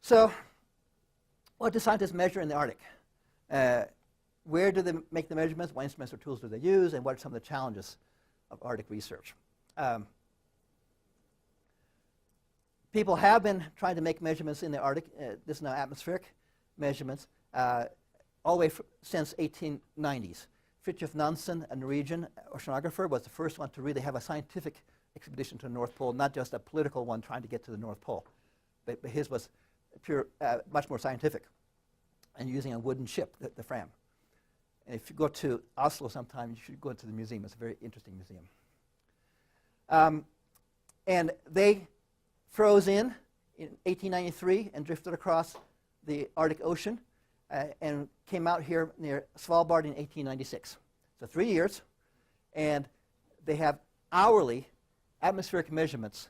So what do scientists measure in the Arctic? Where do they make the measurements? What instruments or tools do they use? And what are some of the challenges of Arctic research? People have been trying to make measurements in the Arctic. This is now atmospheric measurements all the way since 1890s. Fridtjof Nansen, a Norwegian oceanographer, was the first one to really have a scientific expedition to the North Pole, not just a political one trying to get to the North Pole. But his was pure, much more scientific, and using a wooden ship, the Fram. And if you go to Oslo sometime, you should go to the museum. It's a very interesting museum. And they froze in 1893 and drifted across the Arctic Ocean and came out here near Svalbard in 1896. So 3 years, and they have hourly atmospheric measurements.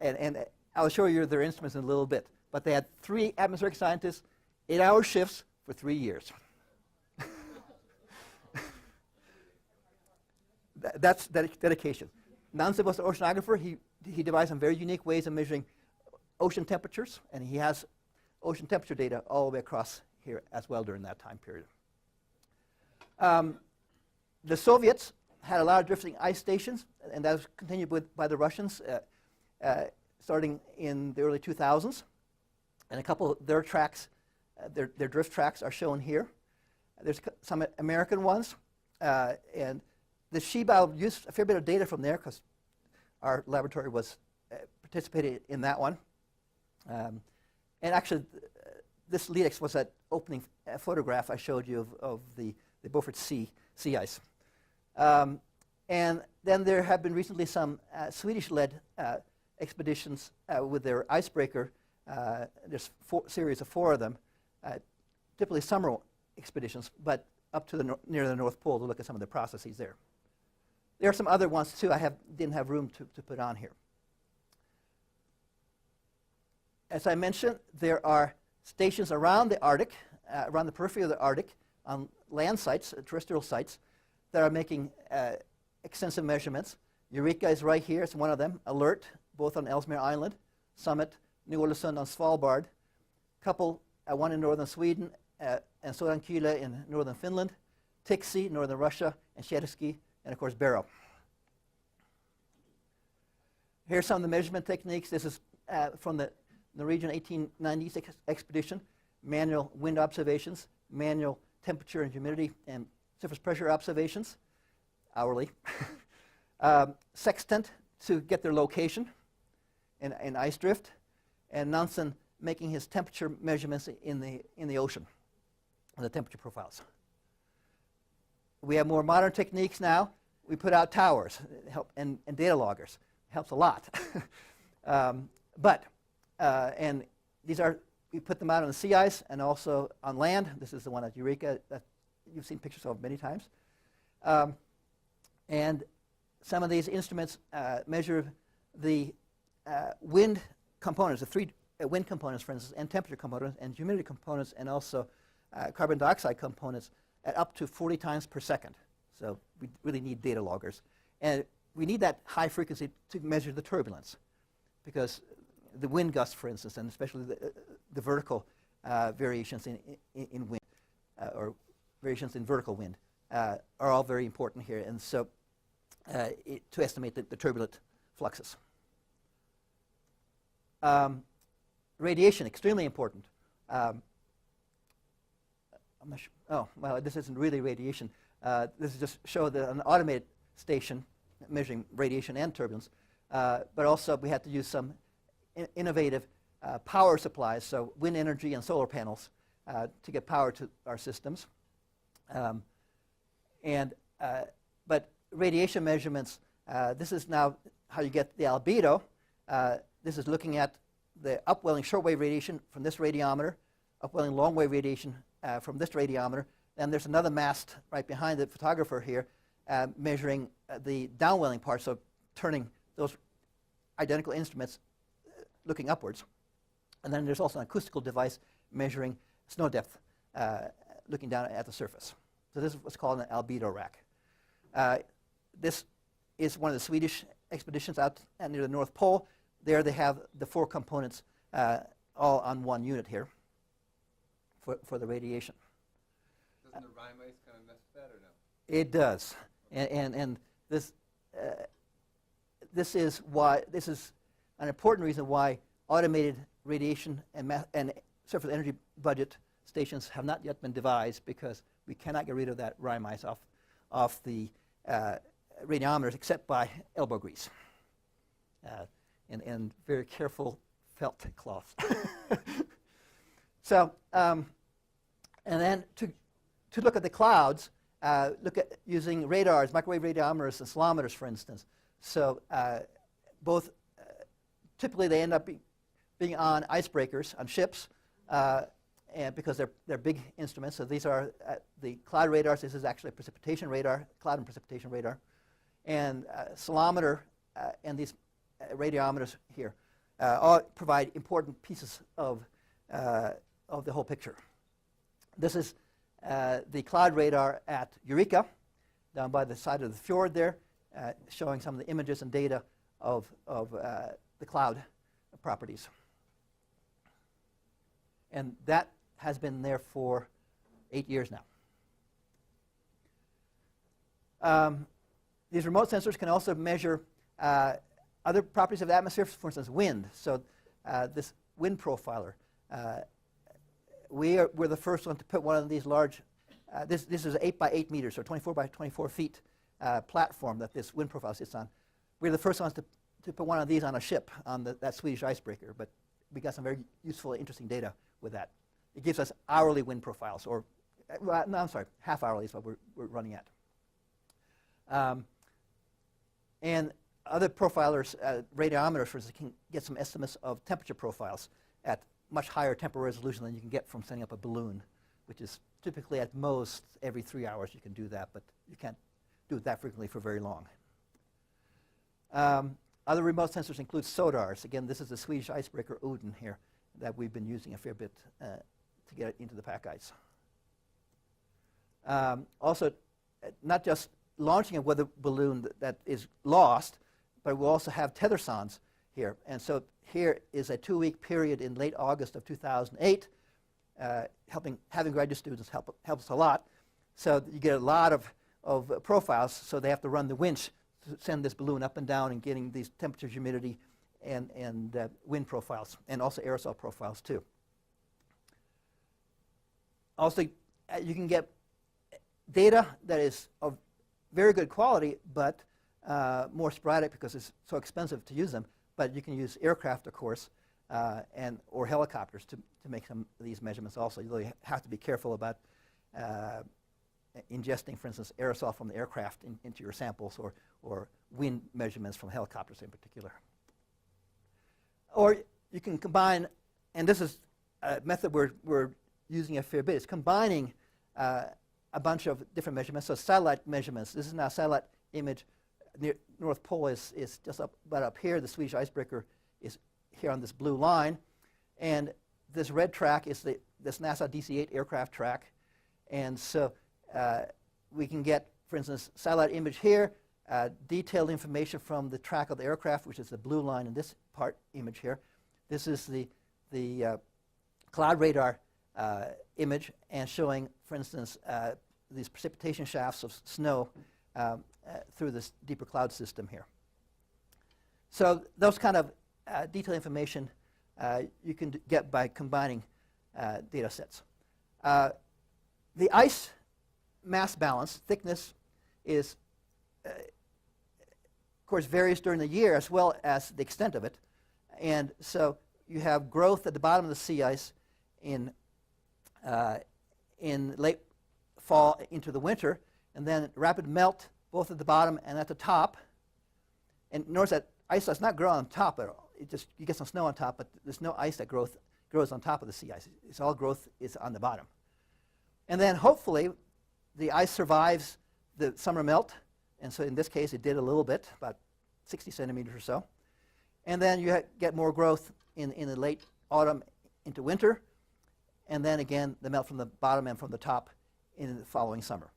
And I'll show you their instruments in a little bit. But they had 3 atmospheric scientists, 8-hour shifts for 3 years. That's dedication. Nansen was an oceanographer. He devised some very unique ways of measuring ocean temperatures, and he has ocean temperature data all the way across here as well during that time period. The Soviets had a lot of drifting ice stations, and that was continued by the Russians starting in the early 2000s. And a couple of their tracks, their drift tracks are shown here. There's some American ones, and the Sheba used a fair bit of data from there because our laboratory was participated in that one. And actually, this LEDX was that opening photograph I showed you of the Beaufort Sea ice. And then there have been recently some Swedish-led expeditions with their icebreaker. There's a series of 4 of them, typically summer expeditions, but up to near the North Pole to look at some of the processes there. There are some other ones too I didn't have room to put on here. As I mentioned, there are stations around the Arctic, around the periphery of the Arctic, on land sites, terrestrial sites, that are making extensive measurements. Eureka is right here. It's one of them. Alert, both on Ellesmere Island, Summit, New Ålesund on Svalbard, couple, one in northern Sweden, and Sodankylä in northern Finland, Tiksi, northern Russia, and Shetski, and of course Barrow. Here's some of the measurement techniques. This is from the Norwegian 1896 expedition. Manual wind observations, manual temperature and humidity and surface pressure observations, hourly. Sextant to get their location in ice drift, and Nansen making his temperature measurements in the ocean, the temperature profiles. We have more modern techniques now. We put out towers and data loggers. It helps a lot. And these are, we put them out on the sea ice and also on land. This is the one at Eureka that you've seen pictures of many times. And some of these instruments measure the wind components, the 3 wind components, for instance, and temperature components, and humidity components, and also carbon dioxide components at up to 40 times per second. So we really need data loggers. And we need that high frequency to measure the turbulence, because the wind gusts, for instance, and especially the vertical variations in wind, or variations in vertical wind, are all very important here. And so to estimate the turbulent fluxes. Radiation, extremely important. I'm not sure. Oh, well, this isn't really radiation. This is just show an automated station measuring radiation and turbulence. But also we had to use some innovative power supplies, so wind energy and solar panels, to get power to our systems. But radiation measurements, this is now how you get the albedo. This is looking at the upwelling shortwave radiation from this radiometer, upwelling longwave radiation from this radiometer. And there's another mast right behind the photographer here measuring the downwelling part, so turning those identical instruments looking upwards. And then there's also an acoustical device measuring snow depth looking down at the surface. So this is what's called an albedo rack. This is one of the Swedish expeditions out near the North Pole. There they have the 4 components all on one unit here for the radiation. Doesn't the Rime ice kind of mess with that, or no? It does, and this is why this is an important reason why automated radiation and surface energy budget stations have not yet been devised, because we cannot get rid of that Rime ice off the radiometers except by elbow grease and very careful felt cloths. So, and then to look at the clouds, look at using radars, microwave radiometers and salometers, for instance. So both, typically they end up being on icebreakers, on ships, and because they're big instruments. So these are the cloud radars. This is actually a precipitation radar, cloud and precipitation radar. And salometer and these radiometers here all provide important pieces of the whole picture. This is the cloud radar at Eureka, down by the side of the fjord there, showing some of the images and data of the cloud properties. And that has been there for 8 years now. These remote sensors can also measure other properties of the atmosphere, for instance, wind. So this wind profiler, we're the first one to put one of these large, this is 8 by 8 meters, so 24 by 24 feet platform that this wind profile sits on. We're the first ones to put one of these on a ship on that Swedish icebreaker, but we got some very useful, interesting data with that. It gives us hourly wind profiles, or no, I'm sorry, half hourly is what we're running at. And other profilers, radiometers, for instance, can get some estimates of temperature profiles at much higher temporal resolution than you can get from setting up a balloon, which is typically at most every 3 hours you can do that, but you can't do it that frequently for very long. Other remote sensors include SODARs. Again, this is the Swedish icebreaker Oden here that we've been using a fair bit to get it into the pack ice. Also, not just launching a weather balloon that is lost, but we'll also have tether sondes here. And so here is a 2-week period in late August of 2008. Having graduate students helps a lot. So you get a lot of profiles, so they have to run the winch to send this balloon up and down and getting these temperature, humidity, and wind profiles, and also aerosol profiles too. Also, you can get data that is of very good quality, but more sporadic because it's so expensive to use them. But you can use aircraft, of course, or helicopters to make some of these measurements also. You really have to be careful about ingesting, for instance, aerosol from the aircraft into your samples, or wind measurements from helicopters in particular. Or you can combine, and this is a method we're using a fair bit, is combining a bunch of different measurements. So satellite measurements. This is now a satellite image. Near North Pole is just about up here. The Swedish icebreaker is here on this blue line. And this red track is this NASA DC-8 aircraft track. And so we can get, for instance, satellite image here, detailed information from the track of the aircraft, which is the blue line in this part image here. This is the cloud radar image, and showing, for instance, these precipitation shafts of snow through this deeper cloud system here. So those kind of detailed information you can get by combining data sets. The ice mass balance, thickness, is, of course, varies during the year as well as the extent of it. And so you have growth at the bottom of the sea ice in late fall into the winter, and then rapid melt both at the bottom and at the top. And notice that ice does not grow on top at all. You get some snow on top, but there's no ice that grows on top of the sea ice. It's all growth is on the bottom. And then hopefully the ice survives the summer melt, and so in this case it did a little bit, about 60 centimeters or so. And then you get more growth in the late autumn into winter, and then again the melt from the bottom and from the top in the following summer.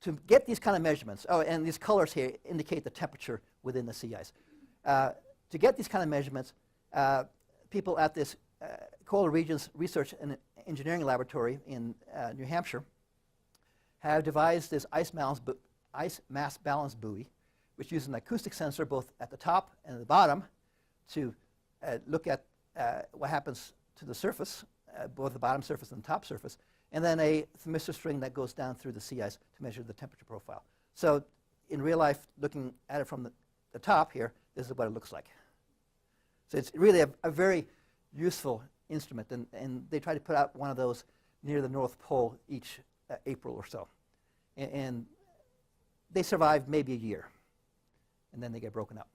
To get these kind of measurements, and these colors here indicate the temperature within the sea ice. To get these kind of measurements, people at this Coastal Regions Research and Engineering Laboratory in New Hampshire have devised this ice mass balance buoy, which uses an acoustic sensor both at the top and at the bottom to look at what happens to the surface, both the bottom surface and the top surface, and then a thermistor string that goes down through the sea ice to measure the temperature profile. So in real life, looking at it from the top here, this is what it looks like. So it's really a very useful instrument, and they try to put out one of those near the North Pole each April or so. And they survive maybe a year, and then they get broken up.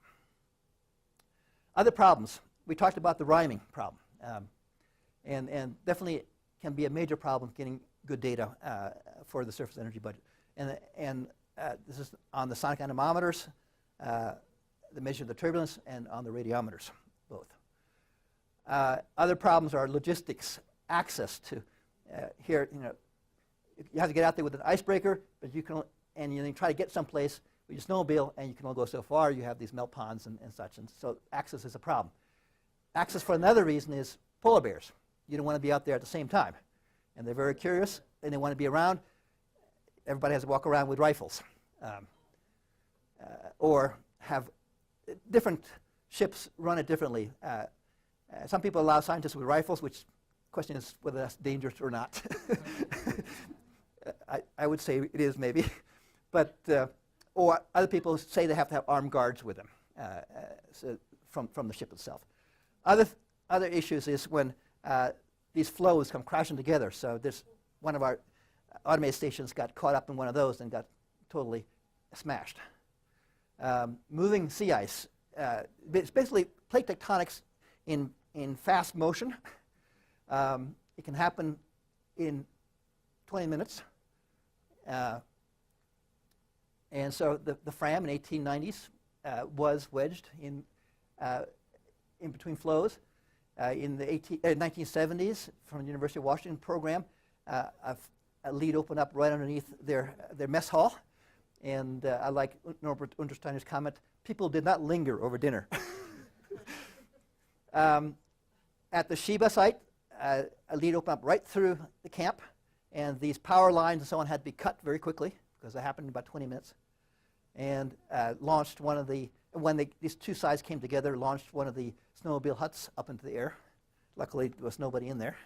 Other problems. We talked about the rhyming problem, and definitely can be a major problem getting good data for the surface energy budget. And this is on the sonic anemometers, the measure of the turbulence, and on the radiometers, both. Other problems are logistics, access to here. You have to get out there with an icebreaker, but you try to get someplace with your snowmobile, and you can only go so far. You have these melt ponds and such, and so access is a problem. Access for another reason is polar bears. You don't want to be out there at the same time, and they're very curious, and they want to be around. Everybody has to walk around with rifles, or have different ships run it differently. Some people allow scientists with rifles, which the question is whether that's dangerous or not. I would say it is maybe, but or other people say they have to have armed guards with them so from the ship itself. Other issues is when these flows come crashing together. So this one of our automated stations got caught up in one of those and got totally smashed. Moving sea ice. It's basically plate tectonics in fast motion. It can happen in 20 minutes. And so the Fram in 1890s was wedged in between flows. In the 1970s, from the University of Washington program, a lead opened up right underneath their mess hall. And I like Norbert Untersteiner's comment, people did not linger over dinner. At the Sheba site, a lead opened up right through the camp, and these power lines and so on had to be cut very quickly, because it happened in about 20 minutes, and launched one of the, these two sides came together, launched one of the snowmobile huts up into the air. Luckily, there was nobody in there.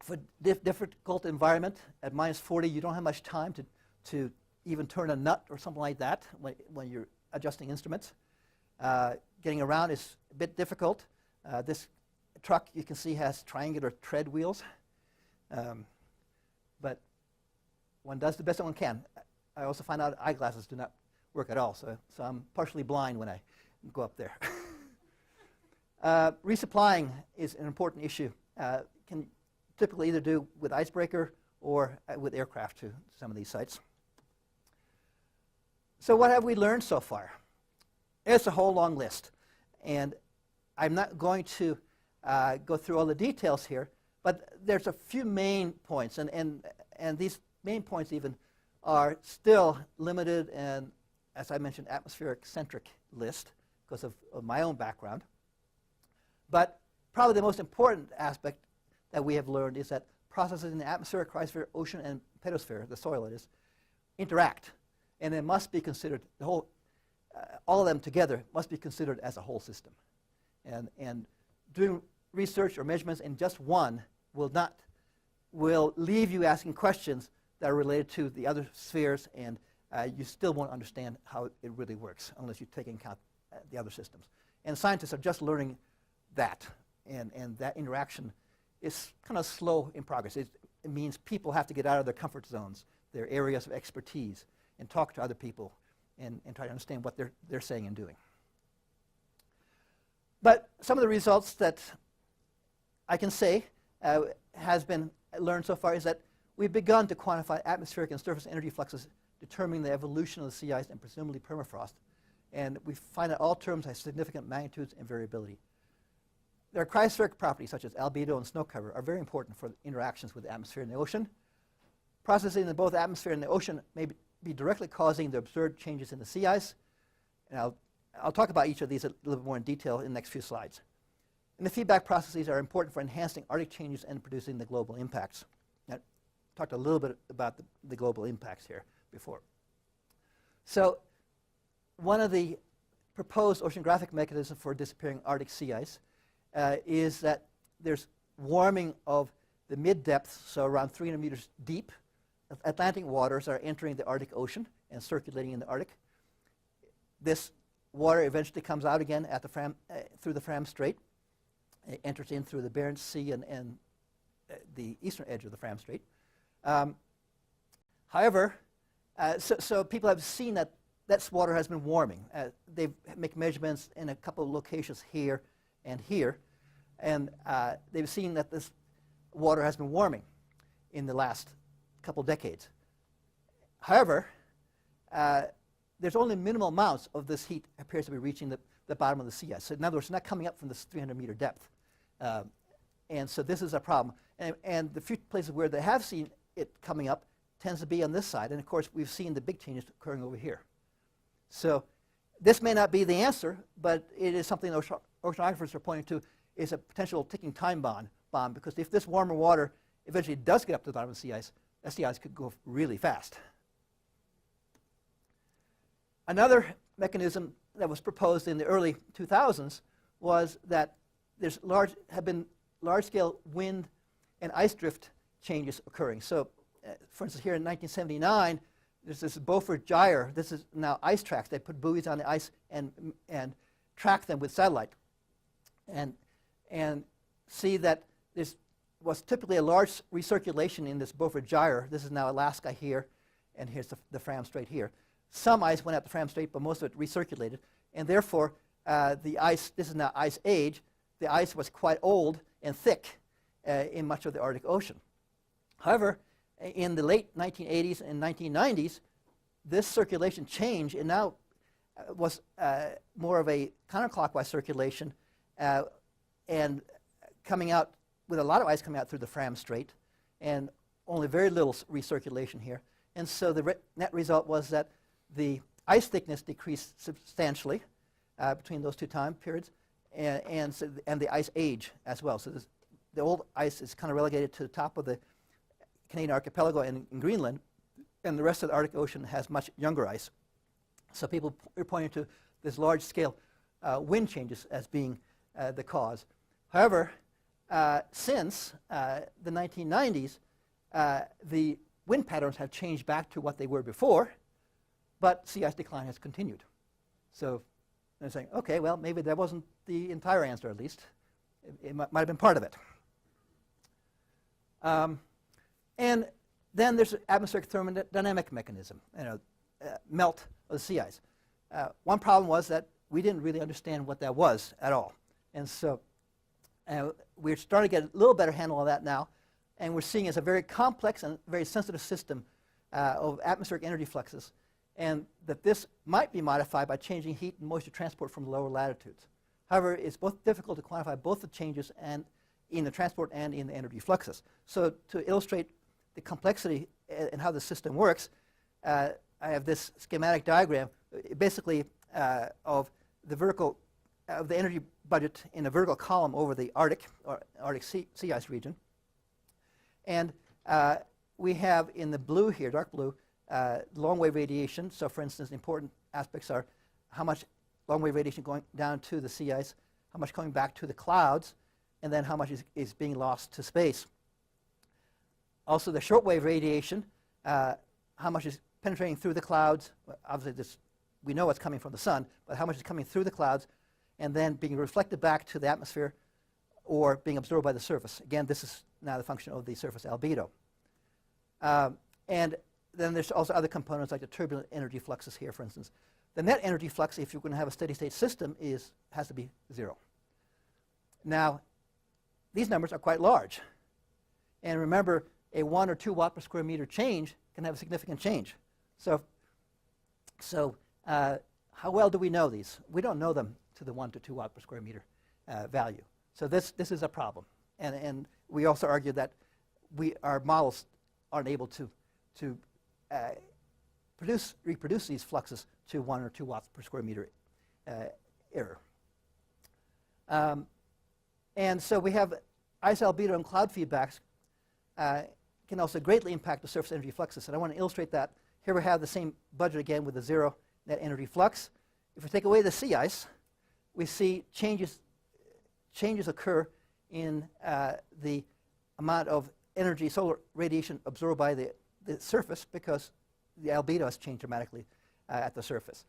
For difficult environment, at minus 40, you don't have much time to even turn a nut or something like that when you're adjusting instruments. Getting around is a bit difficult. This truck, you can see, has triangular tread wheels. But one does the best that one can. I also find out eyeglasses do not work at all, so I'm partially blind when I go up there. Resupplying is an important issue. Can typically either do with icebreaker or with aircraft to some of these sites. So what have we learned so far? It's a whole long list, and I'm not going to go through all the details here, but there's a few main points, and these main points even are still limited and, as I mentioned, atmospheric-centric list because of my own background. But probably the most important aspect that we have learned is that processes in the atmosphere, cryosphere, ocean, and pedosphere, the soil it is, interact, and it must be considered, the whole, all of them together must be considered as a whole system. And doing research or measurements in just one will leave you asking questions that are related to the other spheres, and you still won't understand how it really works unless you take into account the other systems. And scientists are just learning that, and that interaction is kind of slow in progress. It means people have to get out of their comfort zones, their areas of expertise, and talk to other people and try to understand what they're saying and doing. But some of the results that I can say has been learned so far is that we've begun to quantify atmospheric and surface energy fluxes determining the evolution of the sea ice and presumably permafrost. And we find that all terms have significant magnitudes and variability. There are cryospheric properties such as albedo and snow cover are very important for interactions with the atmosphere and the ocean. Processing in both the atmosphere and the ocean may be directly causing the observed changes in the sea ice. And I'll I'll talk about each of these a little bit more in detail in the next few slides. And the feedback processes are important for enhancing Arctic changes and producing the global impacts. I talked a little bit about the global impacts here before. So one of the proposed oceanographic mechanisms for disappearing Arctic sea ice is that there's warming of the mid-depths, so around 300 meters deep. Atlantic waters are entering the Arctic Ocean and circulating in the Arctic. This water eventually comes out again at the through the Fram Strait. It enters in through the Barents Sea and the eastern edge of the Fram Strait. However, so people have seen that that water has been warming. They make measurements in a couple of locations here and here, and they've seen that this water has been warming in the last couple decades. However, there's only minimal amounts of this heat appears to be reaching the bottom of the sea ice. So in other words, it's not coming up from this 300-meter depth. And so this is a problem. And the few places where they have seen it coming up tends to be on this side. And of course, we've seen the big changes occurring over here. So this may not be the answer, but it is something oceanographers are pointing to is a potential ticking time bomb, because if this warmer water eventually does get up to the bottom of the sea ice could go really fast. Another mechanism that was proposed in the early 2000s was that have been large-scale wind and ice drift changes occurring. So, for instance, here in 1979, there's this Beaufort Gyre. This is now ice tracks. They put buoys on the ice and track them with satellite, and see that there was typically a large recirculation in this Beaufort Gyre. This is now Alaska here, and here's the Fram Strait here. Some ice went up the Fram Strait, but most of it recirculated, and therefore the ice. This is now ice age. The ice was quite old and thick in much of the Arctic Ocean. However, in the late 1980s and 1990s, this circulation changed and now was more of a counterclockwise circulation and coming out with a lot of ice coming out through the Fram Strait and only very little recirculation here. And so the net result was that the ice thickness decreased substantially between those two time periods, and the ice age as well. So the old ice is kind of relegated to the top of the Canadian archipelago and in Greenland, and the rest of the Arctic Ocean has much younger ice. So people are pointing to this large-scale wind changes as being the cause. However, since the 1990s, the wind patterns have changed back to what they were before, but sea ice decline has continued. So they're saying, okay, well, maybe that wasn't the entire answer, at least. It might have been part of it. And then there's an atmospheric thermodynamic mechanism, melt of the sea ice. One problem was that we didn't really understand what that was at all. And so we're starting to get a little better handle on that now, and we're seeing it as a very complex and very sensitive system of atmospheric energy fluxes, and that this might be modified by changing heat and moisture transport from lower latitudes. However, it's both difficult to quantify both the changes and in the transport and in the energy fluxes. So to illustrate the complexity and how the system works, I have this schematic diagram, basically of the energy budget in a vertical column over the Arctic or Arctic sea ice region. And we have in the blue here, dark blue, long wave radiation. So for instance, important aspects are how much long wave radiation going down to the sea ice, how much coming back to the clouds, and then how much is being lost to space. Also the short wave radiation, how much is penetrating through the clouds. Well, obviously we know it's coming from the sun, but how much is coming through the clouds and then being reflected back to the atmosphere or being absorbed by the surface. Again, this is now the function of the surface albedo. And then there's also other components like the turbulent energy fluxes here, for instance. The net energy flux, if you're going to have a steady state system, has to be 0. Now, these numbers are quite large. And remember, a 1 or 2 watt per square meter change can have a significant change. So how well do we know these? We don't know them to the 1 to 2 watt per square meter value. So this is a problem. And we also argue that our models aren't able to reproduce these fluxes to 1 or 2 watts per square meter error. And so we have ice albedo and cloud feedbacks can also greatly impact the surface energy fluxes. And I want to illustrate that. Here we have the same budget again with the zero net energy flux. If we take away the sea ice, we see changes occur in the amount of energy, solar radiation absorbed by the surface because the albedo has changed dramatically at the surface.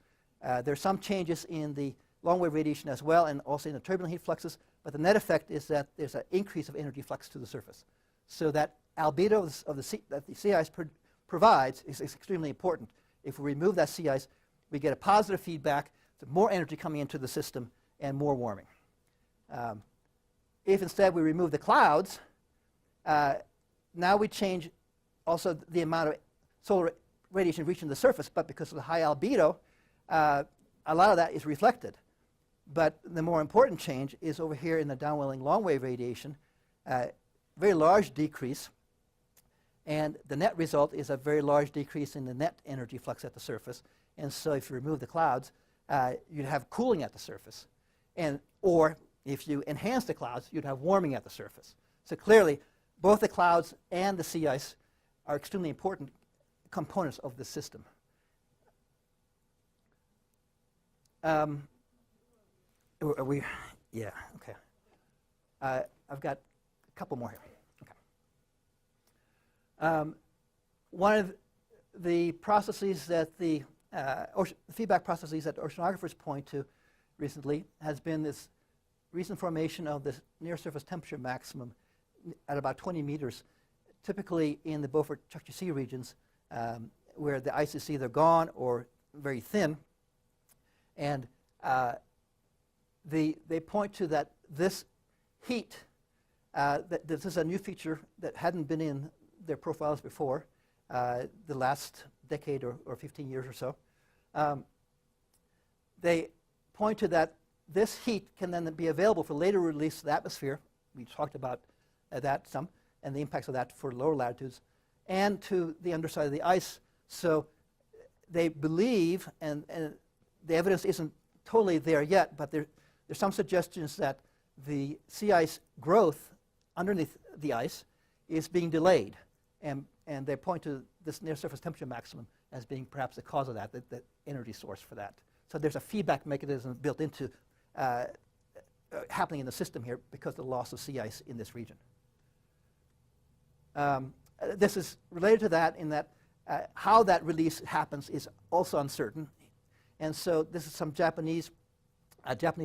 There's some changes in the long-wave radiation as well, and also in the turbulent heat fluxes, but the net effect is that there's an increase of energy flux to the surface. So that albedo that the sea ice provides is extremely important. If we remove that sea ice, we get a positive feedback, so more energy coming into the system and more warming. If instead we remove the clouds, now we change also the amount of solar radiation reaching the surface, but because of the high albedo, a lot of that is reflected. But the more important change is over here in the downwelling long-wave radiation, very large decrease, and the net result is a very large decrease in the net energy flux at the surface. And so if you remove the clouds, you'd have cooling at the surface. Or if you enhance the clouds, you'd have warming at the surface. So clearly, both the clouds and the sea ice are extremely important components of the system. Are we? Yeah, okay. I've got a couple more here. Okay. One of the processes that the feedback processes that oceanographers point to recently has been this recent formation of this near-surface temperature maximum at about 20 meters, typically in the Beaufort-Chukchi Sea regions, where the ice is either gone or very thin. And they point to that this heat, that this is a new feature that hadn't been in their profiles before, the last decade or 15 years or so. They point to that this heat can then be available for later release to the atmosphere. We talked about that some, and the impacts of that for lower latitudes, and to the underside of the ice. So they believe, and the evidence isn't totally there yet, but there's some suggestions that the sea ice growth underneath the ice is being delayed. And they point to this near-surface temperature maximum as being perhaps the cause of that, the energy source for that. So there's a feedback mechanism built into happening in the system here because of the loss of sea ice in this region. This is related to that in that how that release happens is also uncertain. And so this is some Japanese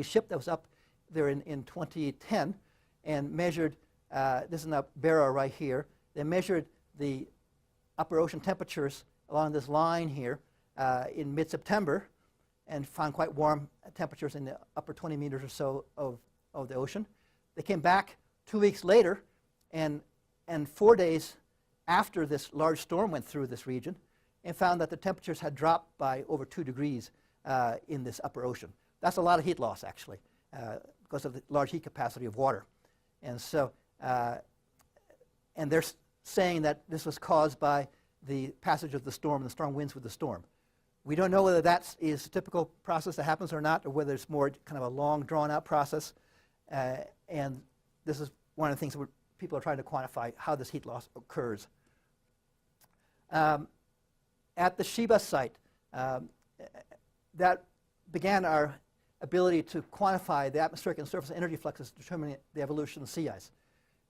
ship that was up there in 2010 and measured, this is in the Barrow right here, they measured the upper ocean temperatures along this line here in mid-September and found quite warm temperatures in the upper 20 meters or so of the ocean. They came back 2 weeks later and 4 days after this large storm went through this region and found that the temperatures had dropped by over 2 degrees in this upper ocean. That's a lot of heat loss, actually, because of the large heat capacity of water. And so, and they're saying that this was caused by the passage of the storm and the strong winds with the storm. We don't know whether that is a typical process that happens or not, or whether it's more kind of a long, drawn-out process. And this is one of the things that people are trying to quantify, how this heat loss occurs. At the Shiba site, that began our ability to quantify the atmospheric and surface energy fluxes determining the evolution of sea ice.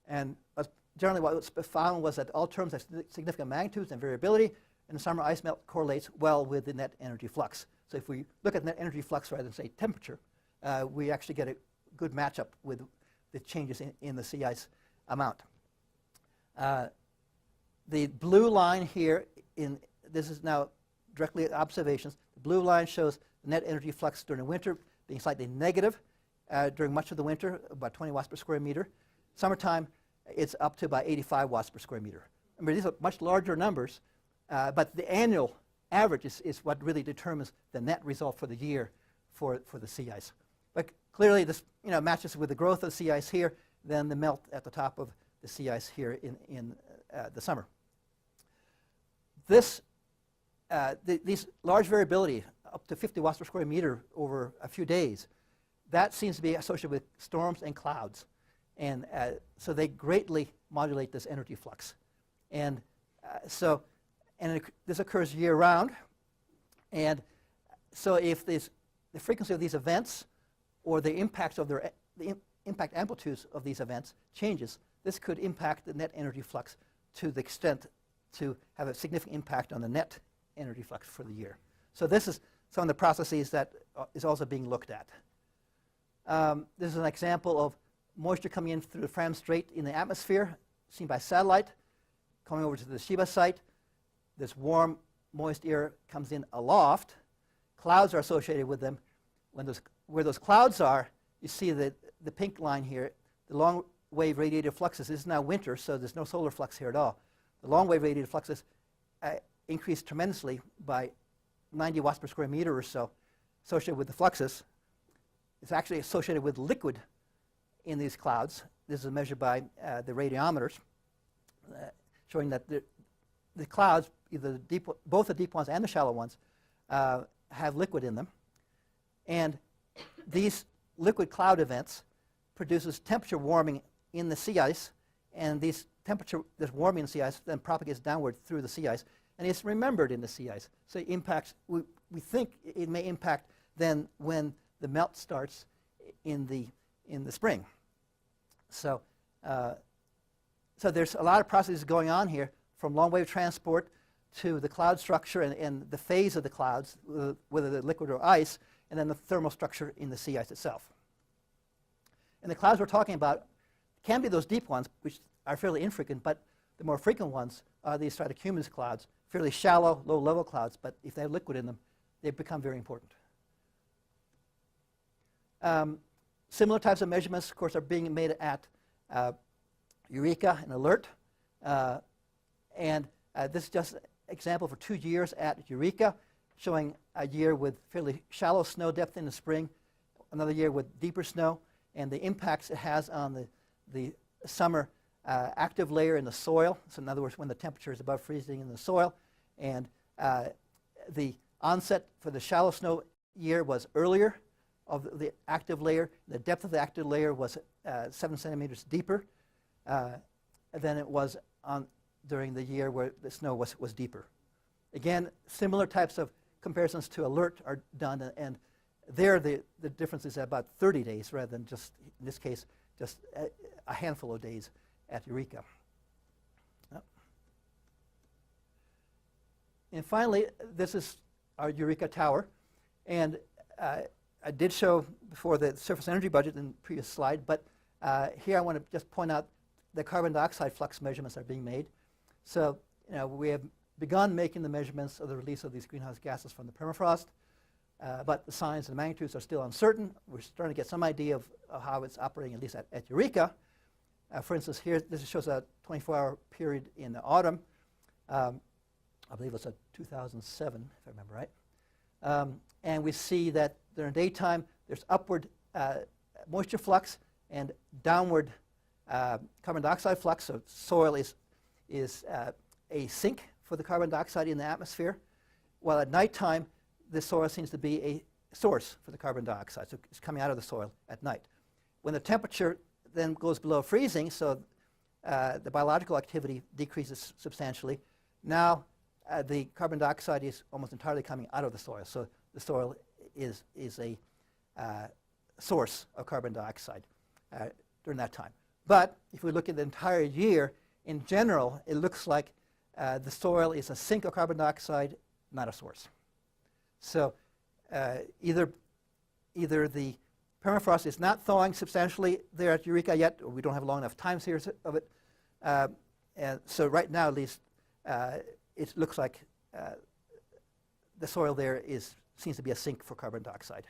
And generally what was found was that all terms have significant magnitudes and variability, and the summer ice melt correlates well with the net energy flux. So if we look at net energy flux rather than, say, temperature, we actually get a good matchup with the changes in the sea ice amount. The blue line here, this is now directly observations. The blue line shows the net energy flux during the winter being slightly negative during much of the winter, about 20 watts per square meter. Summertime, it's up to about 85 watts per square meter. I mean, these are much larger numbers, but the annual average is what really determines the net result for the year for the sea ice. But clearly, this matches with the growth of the sea ice here, then the melt at the top of the sea ice here in the summer. These large variability up to 50 watts per square meter over a few days. That seems to be associated with storms and clouds. And so they greatly modulate this energy flux. And this occurs year-round. And so if the frequency of these events or the impacts of the impact amplitudes of these events changes, this could impact the net energy flux to the extent to have a significant impact on the net energy flux for the year. So this is some of the processes that is also being looked at. This is an example of moisture coming in through the Fram Strait in the atmosphere, seen by satellite, coming over to the Shiba site. This warm, moist air comes in aloft. Clouds are associated with them. Where those clouds are, you see the pink line here, the long wave radiated fluxes. This is now winter, so there's no solar flux here at all. The long wave radiated fluxes increased tremendously by 90 watts per square meter or so, associated with the fluxes. It's actually associated with liquid in these clouds. This is measured by the radiometers, showing that the clouds, either both the deep ones and the shallow ones, have liquid in them. And these liquid cloud events produces temperature warming in the sea ice, and this warming in the sea ice then propagates downward through the sea ice, and it's remembered in the sea ice. So it impacts, we think it may impact then when the melt starts in the spring. So there's a lot of processes going on here, from long wave transport to the cloud structure and the phase of the clouds, whether they're liquid or ice, and then the thermal structure in the sea ice itself. And the clouds we're talking about can be those deep ones, which are fairly infrequent, but the more frequent ones are these stratocumulus clouds, fairly shallow, low-level clouds, but if they have liquid in them, they become very important. Similar types of measurements, of course, are being made at Eureka and Alert. This is just an example for 2 years at Eureka, showing a year with fairly shallow snow depth in the spring, another year with deeper snow, and the impacts it has on the summer active layer in the soil. So in other words, when the temperature is above freezing in the soil. And the onset for the shallow snow year was earlier of the active layer. The depth of the active layer was 7 centimeters deeper than it was during the year where the snow was deeper. Again, similar types of comparisons to Alert are done, and there the difference is about 30 days rather than just, in this case, just a handful of days at Eureka. And finally, this is our Eureka Tower. And I did show before the surface energy budget in the previous slide, but here I want to just point out the carbon dioxide flux measurements that are being made. So we have begun making the measurements of the release of these greenhouse gases from the permafrost, but the signs and magnitudes are still uncertain. We're starting to get some idea of how it's operating, at least at Eureka. For instance, here, this shows a 24-hour period in the autumn. I believe it's 2007, if I remember right. And we see that during daytime, there's upward moisture flux and downward carbon dioxide flux. So soil is a sink for the carbon dioxide in the atmosphere, while at nighttime, the soil seems to be a source for the carbon dioxide. So it's coming out of the soil at night. When the temperature then goes below freezing, so the biological activity decreases substantially, now the carbon dioxide is almost entirely coming out of the soil. So the soil is a source of carbon dioxide during that time. But if we look at the entire year, in general, it looks like the soil is a sink of carbon dioxide, not a source. So either the permafrost is not thawing substantially there at Eureka yet, or we don't have long enough time series of it. And so right now, at least, it looks like the soil there seems to be a sink for carbon dioxide.